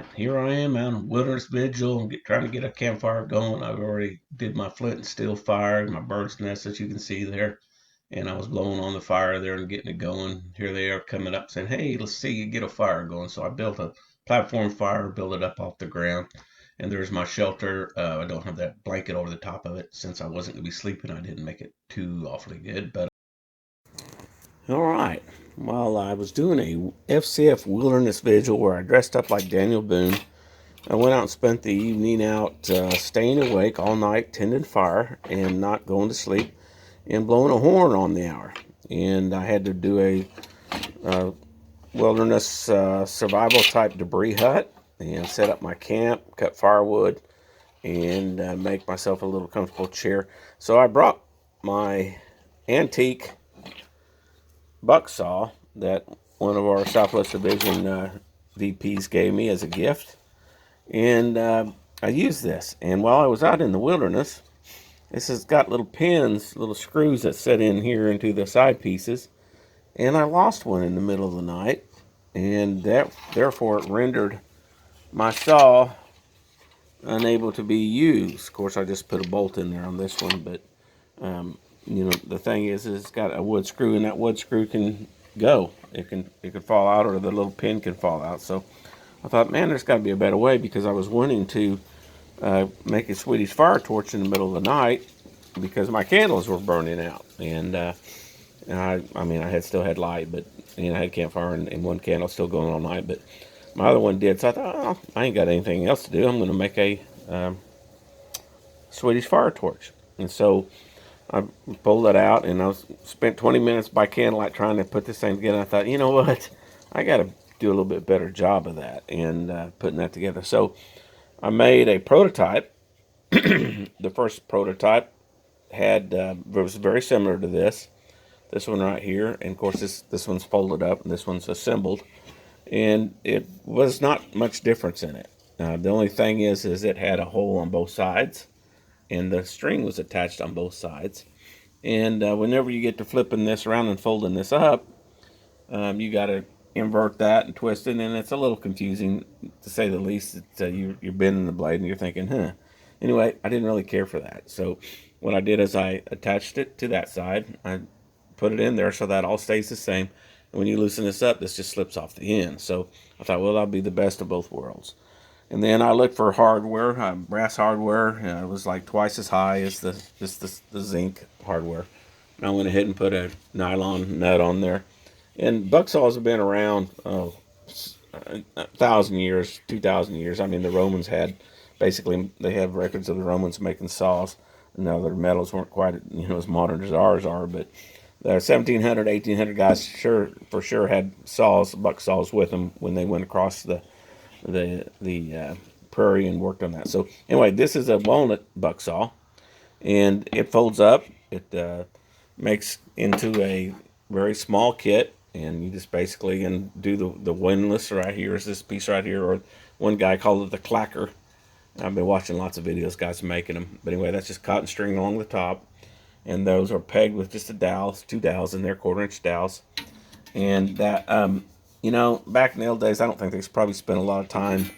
right, here I am out on wilderness vigil, trying to get a campfire going. I've already did my flint and steel fire, my bird's nest that you can see there, and I was blowing on the fire there and getting it going. Here they are coming up saying, "Hey, let's see you get a fire going." So I built a platform fire, built it up off the ground, and there's my shelter. I don't have that blanket over the top of it since I wasn't going to be sleeping. I didn't make it too awfully good, but all right. While I was doing a FCF wilderness vigil where I dressed up like Daniel Boone, I went out and spent the evening out staying awake all night, tending fire and not going to sleep, and blowing a horn on the hour. And I had to do a wilderness survival type debris hut and set up my camp, cut firewood, and make myself a little comfortable chair. So I brought my antique Bucksaw that one of our Southwest Division VPs gave me as a gift. And I used this. And while I was out in the wilderness, this has got little pins, little screws that set in here into the side pieces. And I lost one in the middle of the night. And therefore it rendered my saw unable to be used. Of course, I just put a bolt in there on this one. But, the thing is it's got a wood screw, and that wood screw can go. It can fall out, or the little pin can fall out. So I thought, man, there's got to be a better way, because I was wanting to make a Swedish fire torch in the middle of the night because my candles were burning out. And I still had light, but I had campfire and one candle still going all night. But my other one did, so I thought, oh, I ain't got anything else to do. I'm going to make a Swedish fire torch. And so I pulled it out, and spent 20 minutes by candlelight trying to put this thing together. I thought, you know what, I got to do a little bit better job of that and putting that together. So I made a prototype. The first prototype was very similar to this one right here, and of course this one's folded up and this one's assembled, and it was not much difference in it. The only thing is it had a hole on both sides, and the string was attached on both sides. And whenever you get to flipping this around and folding this up, you got to invert that and twist it, and it's a little confusing, to say the least. You're bending the blade, and you're thinking, huh. Anyway, I didn't really care for that. So what I did is I attached it to that side. I put it in there so that all stays the same. And when you loosen this up, this just slips off the end. So I thought, well, that'll be the best of both worlds. And then I looked for hardware, brass hardware. It was like twice as high as the zinc hardware. And I went ahead and put a nylon nut on there. And bucksaws have been around 1,000 years, 2,000 years. I mean, the Romans they have records of the Romans making saws. Now their metals weren't quite as modern as ours are, but the 1700, 1800 guys for sure had buck saws with them when they went across the prairie and worked on that. So anyway, this is a walnut buck saw, and it folds up. It makes into a very small kit, and you just basically can do the windlass right here. Is this piece right here, or one guy called it the clacker. I've been watching lots of videos, guys making them. But anyway, that's just cotton string along the top, and those are pegged with just two dowels in there, 1/4-inch dowels. And that, back in the old days, I don't think they probably spent a lot of time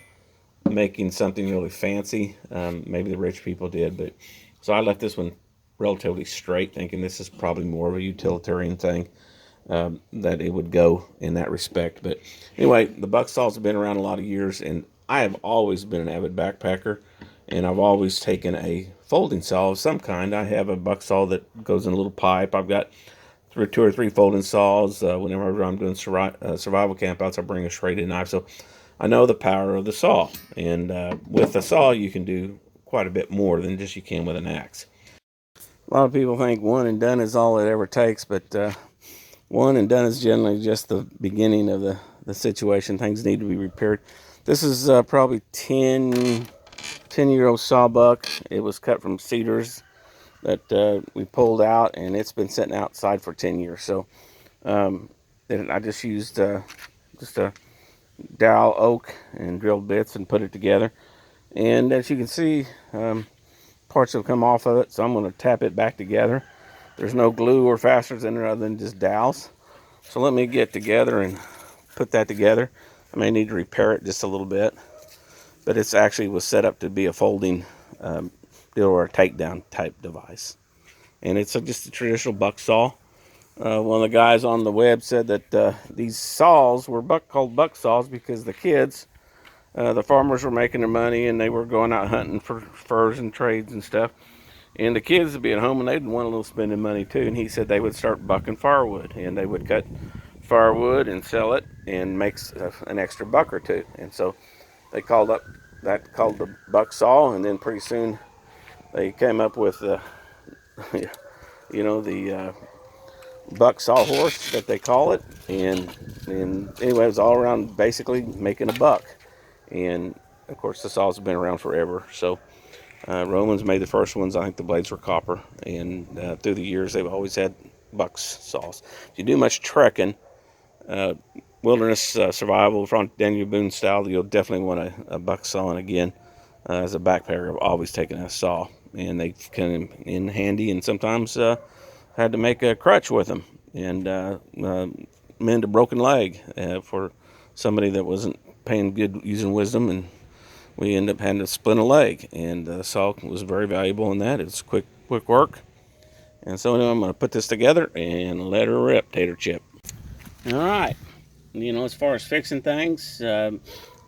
making something really fancy. Maybe the rich people did, but so I left this one relatively straight, thinking this is probably more of a utilitarian thing, that it would go in that respect. But anyway, the bucksaws have been around a lot of years, and I have always been an avid backpacker, and I've always taken a folding saw of some kind. I have a bucksaw that goes in a little pipe. I've got two or three folding saws. Whenever I'm doing survival campouts, I bring a serrated knife. So I know the power of the saw, and with the saw you can do quite a bit more than just you can with an axe. A lot of people think one and done is all it ever takes, but one and done is generally just the beginning of the situation. Things need to be repaired. This is probably 10-year-old sawbuck. It was cut from cedars that we pulled out, and it's been sitting outside for 10 years. So I just used just a dowel oak and drilled bits and put it together. And as you can see, parts have come off of it, so I'm going to tap it back together. There's no glue or fasteners in there other than just dowels. So let me get together and put that together. I may need to repair it just a little bit. but it's actually was set up to be a folding deal or a takedown type device. And it's just a traditional buck saw. One of the guys on the web said that these saws were called buck saws because the kids, the farmers were making their money and they were going out hunting for furs and trades and stuff. And the kids would be at home and they'd want a little spending money too. And he said they would start bucking firewood and they would cut firewood and sell it and make an extra buck or two. And so they called the buck saw. And then pretty soon they came up with the buck sawhorse that they call it. And anyway, it was all around basically making a buck. And of course the saws have been around forever. So Romans made the first ones. I think the blades were copper, and through the years they've always had buck saws. If you do much trekking, wilderness survival, from Daniel Boone style, you'll definitely want a buck saw. And again, as a backpacker, I've always taken a saw, and they come in handy. And sometimes had to make a crutch with them and mend a broken leg for somebody that wasn't paying good using wisdom, and we ended up having to splint a leg, and the saw was very valuable in that. It's quick work. And so anyway, I'm going to put this together and let her rip, Tater Chip. All right. As far as fixing things,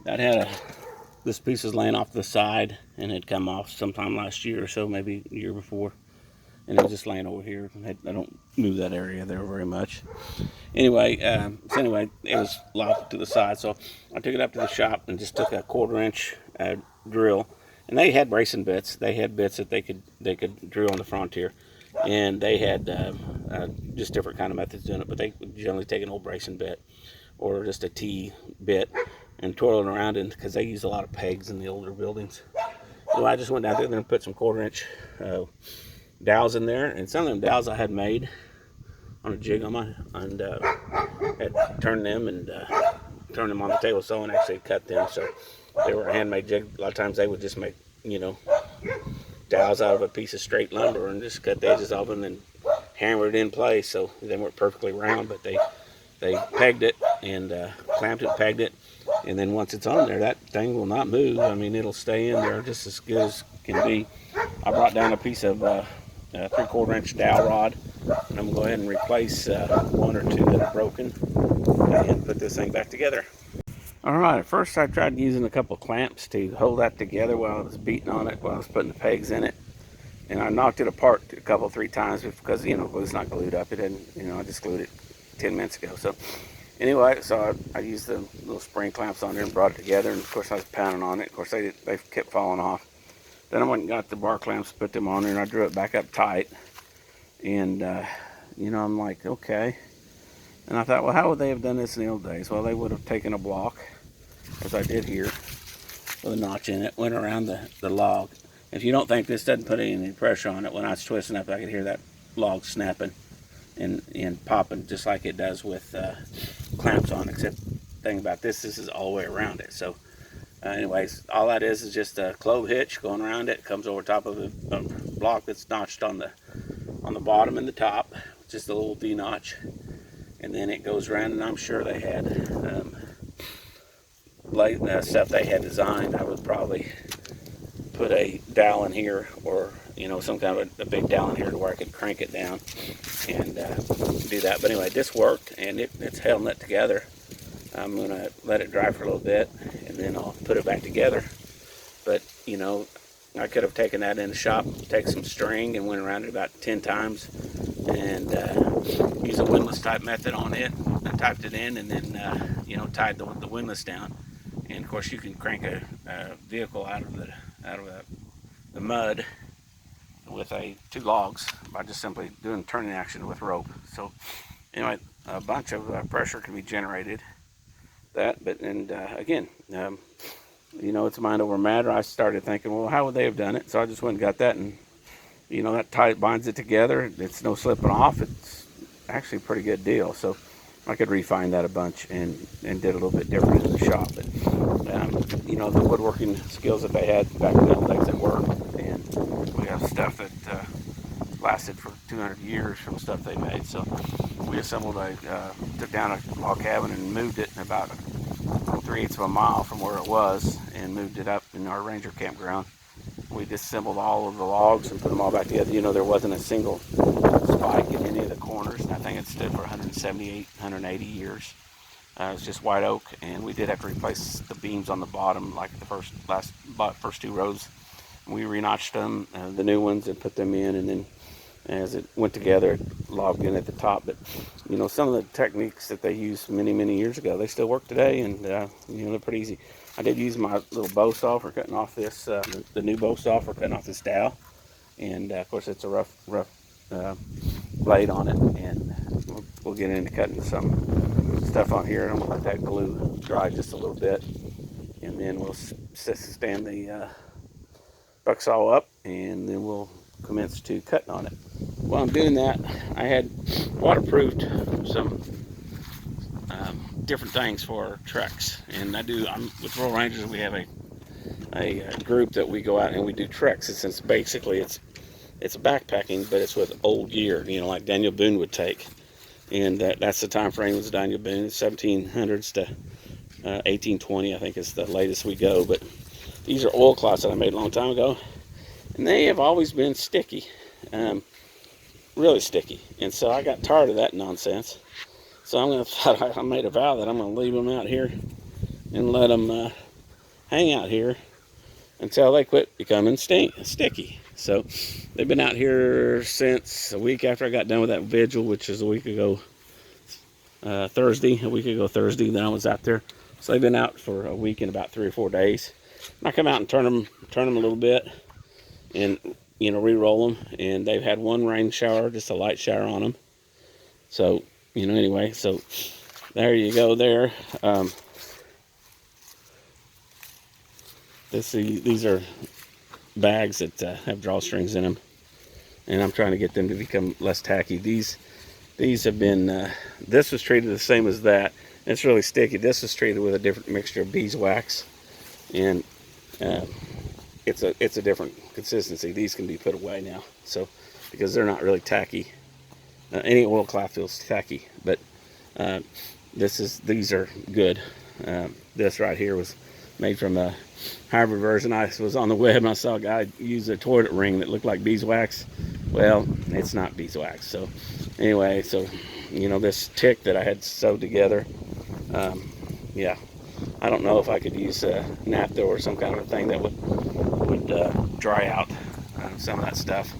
this piece was laying off the side and had come off sometime last year or so, maybe the year before. And it was just laying over here. I don't move that area there very much. Anyway, it was locked to the side, so I took it up to the shop and just took a 1/4-inch drill. And they had bracing bits. They had bits that they could drill on the Frontier, and they had just different kind of methods doing it. But they would generally take an old bracing bit or just a T bit and twirl it around, because they use a lot of pegs in the older buildings. So I just went down there and put some 1/4-inch dowels in there, and some of them dowels I had made on a jig on and had turned them on the table saw and actually cut them, so they were a handmade jig. A lot of times they would just make dowels out of a piece of straight lumber and just cut the edges off and then hammer it in place. So they weren't perfectly round, but they pegged it and clamped it, pegged it, and then once it's on there, that thing will not move. I mean, it'll stay in there just as good as can be. I brought down a piece of 3/4-inch dowel rod, and I'm going to go ahead and replace one or two that are broken and put this thing back together. Alright, at first I tried using a couple clamps to hold that together while I was beating on it, while I was putting the pegs in it. And I knocked it apart a couple, 3 times because, it's not glued up. It didn't, I just glued it 10 minutes ago. So anyway, I used the little spring clamps on there and brought it together. And of course I was pounding on it. Of course they kept falling off. Then I went and got the bar clamps, put them on there, and I drew it back up tight. And, I'm like, okay. And I thought, well, how would they have done this in the old days? Well, they would have taken a block, as I did here, with a notch in it, went around the log. If you don't think this doesn't put any pressure on it, when I was twisting up, I could hear that log snapping and popping just like it does with clamps on, except the thing about this is all the way around it. So anyways, all that is just a clove hitch going around it. It comes over top of a block that's notched on the bottom and the top, just a little V notch, and then it goes around. And I'm sure they had stuff they had designed. I would probably put a dowel in here, or some kind of a big dowel in here to where I could crank it down and do that. But anyway, this worked, and it's held it together. I'm going to let it dry for a little bit, and then I'll put it back together. But, I could have taken that in the shop, take some string, and went around it about 10 times, and used a windlass type method on it. I typed it in, and then, tied the windlass down. And, of course, you can crank a vehicle out of the mud with 2 logs by just simply doing turning action with rope. So, anyway, a bunch of pressure can be generated. Again, it's mind over matter. I started thinking, well, how would they have done it? So I just went and got that, and that binds it together. It's no slipping off. It's actually a pretty good deal. So I could refine that a bunch and did a little bit different in the shop. But the woodworking skills that they had back in the old days, that worked. And we have stuff that lasted for 200 years from stuff they made. So we assembled took down a log cabin and moved it in about 3/8 of a mile from where it was and moved it up in our ranger campground. We disassembled all of the logs and put them all back together. You know, there wasn't a single spike in any of the corners. And I think it stood for 178, 180 years. It was just white oak, and we did have to replace the beams on the bottom, like the first 2 rows. We re-notched them, the new ones, and put them in, and then as it went together, it logged in at the top. But you know, some of the techniques that they used many years ago, they still work today, and you know, they're pretty easy. I did use my little bow saw for cutting off this, the new bow saw for cutting off this dowel, and of course it's a rough blade on it, and we'll get into cutting some stuff on here. I'm gonna let that glue dry just a little bit, and then we'll stand the bucksaw up, and then we'll commence to cutting on it. While I'm doing that, I had waterproofed some different things for treks, and I'm with Royal Rangers. We have a group that we go out and we do treks. Since basically it's backpacking, but it's with old gear, you know, like Daniel Boone would take, and that's the time frame was Daniel Boone. It's 1700s to 1820, I think is the latest we go. But these are oilcloths that I made a long time ago, and they have always been sticky, really sticky. And so I got tired of that nonsense. So I made a vow that I'm going to leave them out here and let them hang out here until they quit becoming sticky. So they've been out here since a week after I got done with that vigil, which is a week ago Thursday. Then I was out there. So they've been out for a week and about 3 or 4 days. And I come out and turn them a little bit, and you know, re-roll them. And they've had one rain shower, just a light shower on them. So you know, anyway, so there you go there. These are bags that have drawstrings in them, and I'm trying to get them to become less tacky. These have been, this was treated the same as that. It's really sticky. This was treated with a different mixture of beeswax, and it's a different consistency. These can be put away now, so because they're not really tacky. Any oilcloth feels tacky, but these are good. This right here was made from a hybrid version. I was on the web and I saw a guy use a toilet ring that looked like beeswax. Well, it's not beeswax. So anyway, so you know, this tick that I had sewed together, yeah, I don't know if I could use naphtha or some kind of thing that would dry out some of that stuff,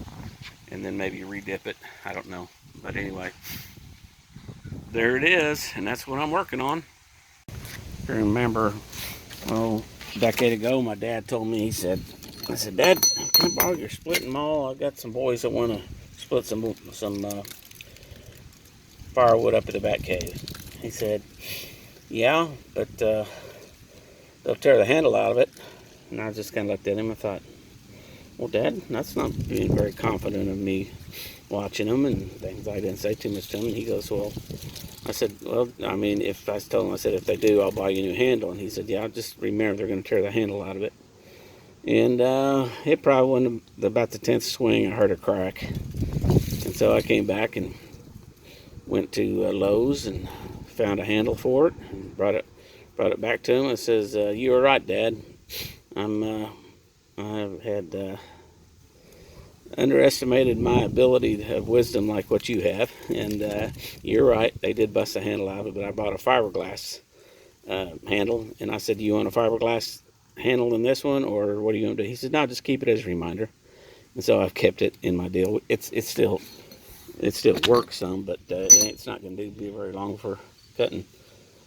and then maybe redip it. I don't know. But anyway, there it is, and that's what I'm working on. I remember, a decade ago, my dad told me, I said, Dad, can I borrow your splitting maul? I got some boys that want to split some firewood up at the back cave. He said, yeah, but they'll tear the handle out of it. And I just kind of looked at him and thought, well, Dad, that's not being very confident of me watching them and things. I didn't say too much to him, and he goes, well, I said, well, I mean, if I told him, I said, if they do, I'll buy you a new handle. And he said, yeah, just remember they're going to tear the handle out of it. And it probably wasn't about the 10th swing I heard a crack. And so I came back and went to Lowe's and found a handle for it and brought it back to him. I says, you were right, Dad. I've had underestimated my ability to have wisdom like what you have, and you're right, they did bust the handle out of it, but I bought a fiberglass handle, and I said, do you want a fiberglass handle in this one, or what are you going to do? He said, no, just keep it as a reminder. And so I've kept it in my deal. It still works some, but it's not going to be very long for cutting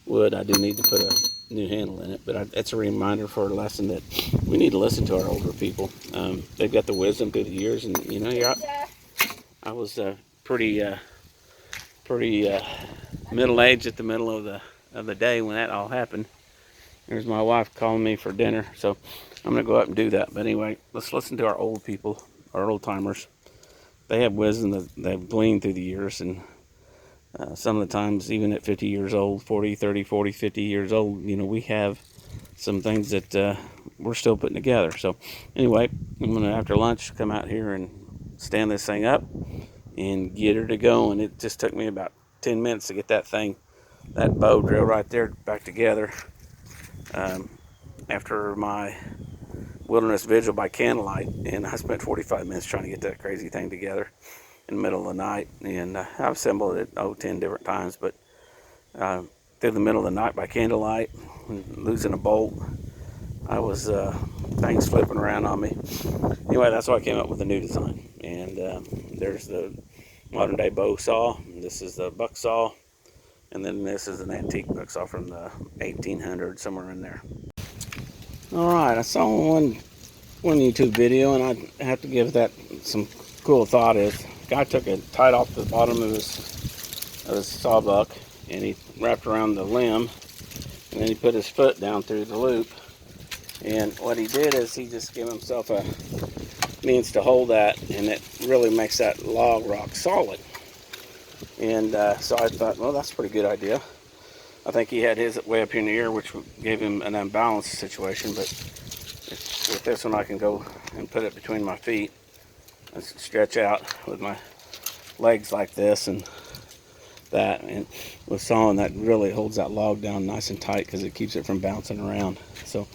wood. I do need to put a new handle in it, but it's a reminder for a lesson that we need to listen to our older people. They've got the wisdom through the years, and you know, I was pretty middle-aged at the middle of the day when that all happened. There's my wife calling me for dinner, so I'm gonna go up and do that. But anyway, let's listen to our old people, our old timers. They have wisdom that they've gleaned through the years, and some of the times, even at 50 years old, 40, 30, 40, 50 years old, you know, we have some things that we're still putting together. So anyway, I'm going to, after lunch, come out here and stand this thing up and get her to go. And it just took me about 10 minutes to get that bow drill right there back together. after my wilderness vigil by candlelight, and I spent 45 minutes trying to get that crazy thing together in the middle of the night. And I've assembled it 10 different times, but through the middle of the night by candlelight, losing a bolt, I was things flipping around on me. Anyway, that's why I came up with a new design. And there's the modern day bow saw. This is the Bucksaw, and then this is an antique Bucksaw from the 1800s, somewhere in there. All right, I saw one YouTube video, and I have to give that some cool thought. Is guy took it tied off the bottom of his sawbuck, and he wrapped around the limb, and then he put his foot down through the loop. And what he did is he just gave himself a means to hold that, and it really makes that log rock solid. And so I thought, well, that's a pretty good idea. I think he had his way up here in the air, which gave him an unbalanced situation, but with this one I can go and put it between my feet and stretch out with my legs like this and that. And with sawing, that really holds that log down nice and tight because it keeps it from bouncing around. So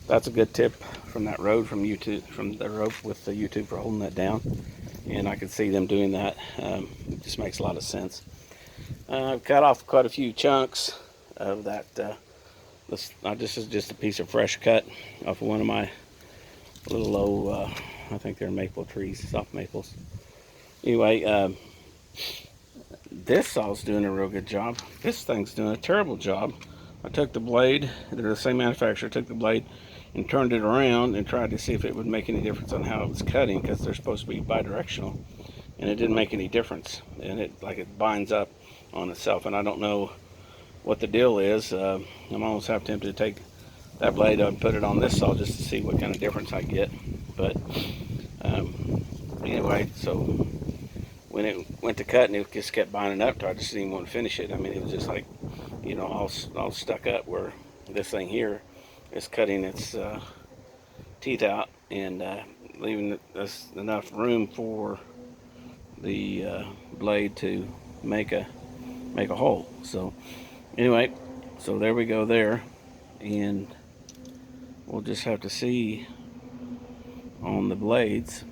that's a good tip from that road from YouTube, from the rope with the YouTube for holding that down. And I could see them doing that. It just makes a lot of sense. I've cut off quite a few chunks of that. This is just a piece of fresh cut off of one of my little low, I think they're maple trees, soft maples. Anyway, this saw's doing a real good job. This thing's doing a terrible job. I took the blade, they're the same manufacturer, took the blade and turned it around and tried to see if it would make any difference on how it was cutting, because they're supposed to be bidirectional, and it didn't make any difference. And it binds up on itself, and I don't know what the deal is. I'm almost half tempted to take that blade up and put it on this saw just to see what kind of difference I get. But anyway, so when it went to cut and it just kept binding up, I just didn't even want to finish it. I mean, it was just like, all stuck up, where this thing here is cutting its teeth out and leaving us enough room for the blade to make a hole. So anyway, so there we go there, and we'll just have to see on the blades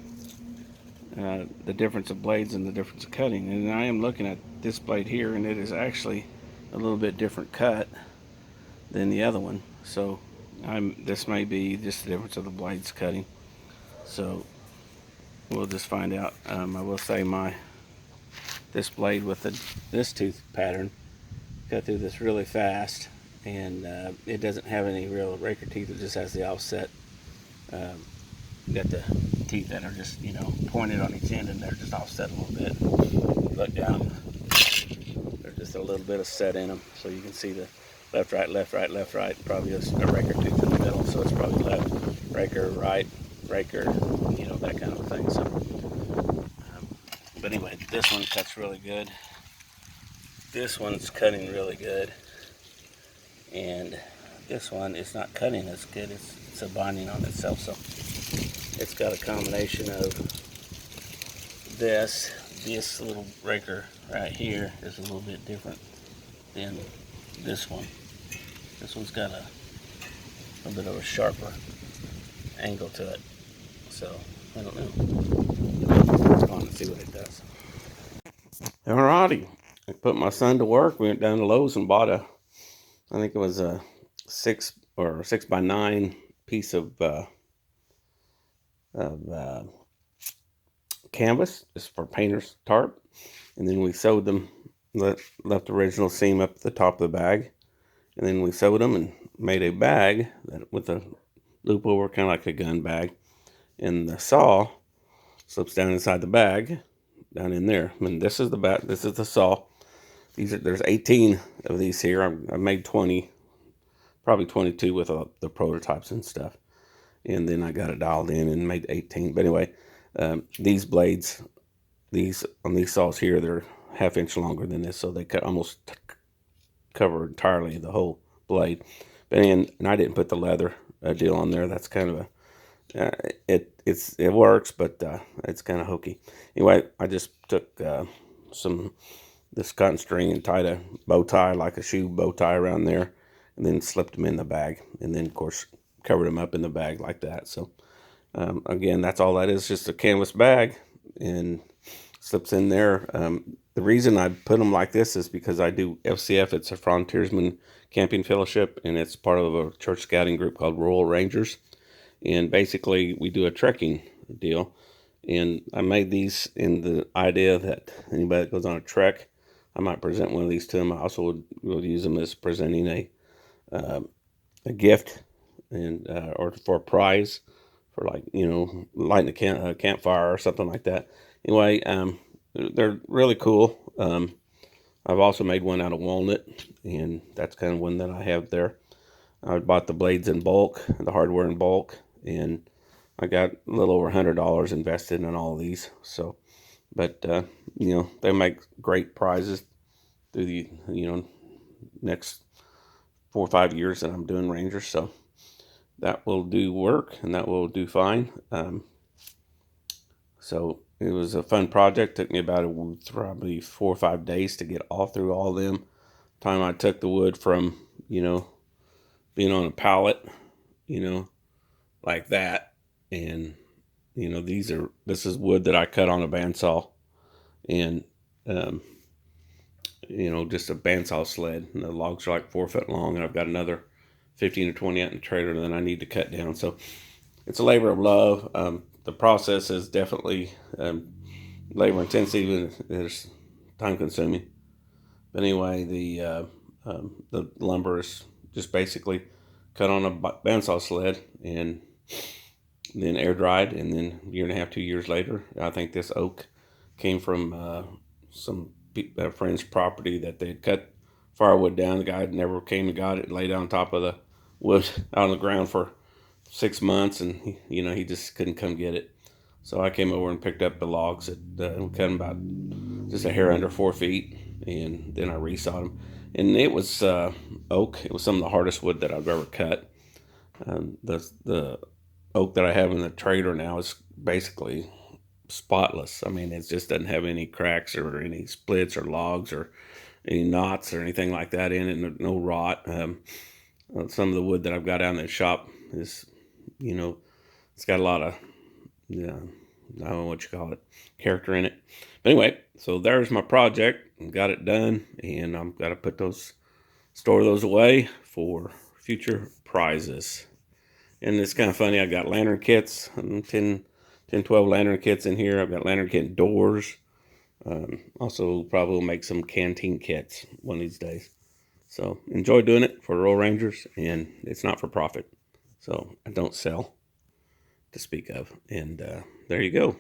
the difference of blades and the difference of cutting. And I am looking at this blade here, and it is actually a little bit different cut than the other one. So this may be just the difference of the blades cutting. So we'll just find out. I will say this blade with this tooth pattern cut through this really fast, and it doesn't have any real raker teeth. It just has the offset. Got the teeth that are just pointed on each end, and they're just offset a little bit. Look down, there's just a little bit of set in them, so you can see the left, right, left, right, left, right. Probably a raker tooth in the middle, so it's probably left raker, right raker, that kind of thing. So, but anyway, this one cuts really good. This one's cutting really good, and this one is not cutting as good. It's a binding on itself, so it's got a combination of this little raker right here is a little bit different than this one. This one's got a little bit of a sharper angle to it, so I don't know. Let's go on and see what it does. Alrighty, I put my son to work. We went down to Lowe's and bought I think it was a 6x9 piece of canvas, just for painter's tarp, and then we sewed them, left the original seam up at the top of the bag, and then we sewed them and made a bag with a loop over, kind of like a gun bag, and the saw slips down inside the bag, down in there. I mean, this is the back, this is the saw. There's 18 of these here. I made 20, probably 22 with the prototypes and stuff, and then I got it dialed in and made 18. But anyway, these blades, on these saws here, they're ½ inch longer than this, so they almost cover entirely the whole blade. But and I didn't put the leather deal on there. That's kind of it works, but it's kind of hokey. Anyway, I just took this cotton string and tied a bow tie, like a shoe bow tie, around there, and then slipped them in the bag, and then of course covered them up in the bag like that. So again, that's all that is, just a canvas bag, and slips in there. The reason I put them like this is because I do FCF. It's a Frontiersman Camping Fellowship, and it's part of a church scouting group called Rural Rangers. And basically, we do a trekking deal. And I made these in the idea that anybody that goes on a trek, I might present one of these to them. I also will use them as presenting a gift, and or for a prize, for, like, lighting a campfire or something like that. Anyway, they're really cool. I've also made one out of walnut, and that's kind of one that I have there. I bought the blades in bulk, the hardware in bulk, and I got a little over $100 invested in all of these. So, but they make great prizes through the next 4 or 5 years that I'm doing Rangers. So that will do work, and that will do fine. So it was a fun project. Took me about probably 4 or 5 days to get all through all of them. Time I took the wood from being on a pallet, like that, and this is wood that I cut on a bandsaw, and um, just a bandsaw sled. And the logs are like 4 foot long, and I've got another 15 or 20 out in the trailer that I need to cut down. So it's a labor of love. The process is definitely labor intensive, and it's time consuming. But anyway, the lumber is just basically cut on a bandsaw sled and then air dried, and then a year and a half, 2 years later, I think this oak came from some friend's property that they had cut firewood down. The guy never came and got it, laid on top of the wood out on the ground for 6 months, and he just couldn't come get it. So I came over and picked up the logs that we cut them about just a hair under 4 feet, and then I resawed them. And it was oak. It was some of the hardest wood that I've ever cut. The oak that I have in the trailer now is basically spotless. I mean, it just doesn't have any cracks or any splits or logs or any knots or anything like that in it. No rot. Some of the wood that I've got out in the shop is, it's got a lot of, yeah, I don't know what you call it, character in it. But anyway, so there's my project. Got it done, and I'm got to store those away for future prizes. And it's kind of funny. I got lantern kits, 12 lantern kits in here. I've got lantern kit doors. Also, probably will make some canteen kits one of these days. So enjoy doing it for Rural Rangers, and it's not for profit. So I don't sell to speak of. And there you go.